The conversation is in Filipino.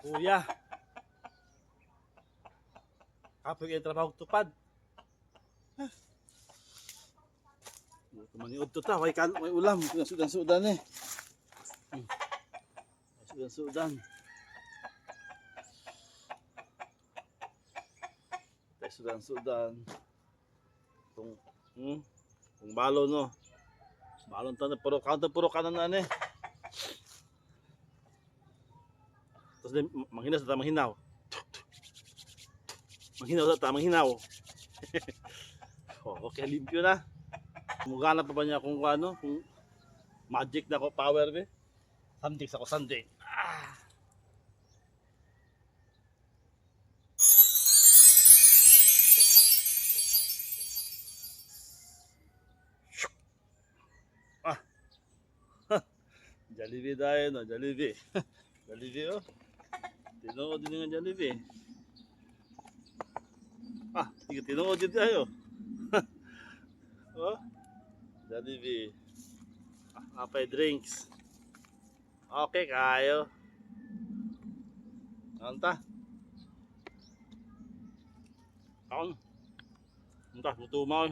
Kuya, kapag yung trabaho tupad. Kumaniod to ta, may ulam. Sudan-sudan eh. Sudan-sudan. Sudan-sudan. Kung balo no. Balon tanah puro kanan na eh. Tapos din manghinaw sa tamang hinaw. Manghinaw sa tamang hinaw. Oh, okay, limpyo na. Mugana pa ba niya kung ano, kung magic na ko power be? Something sa ko Sunday. Ah. Jollibee tayo no, Jollibee. Jollibee oh. Tinood din nga Jollibee. Tinood din tayo. Oh, Jollibee. Apay drinks. Okay kayo. Anta. Anta, buto mo.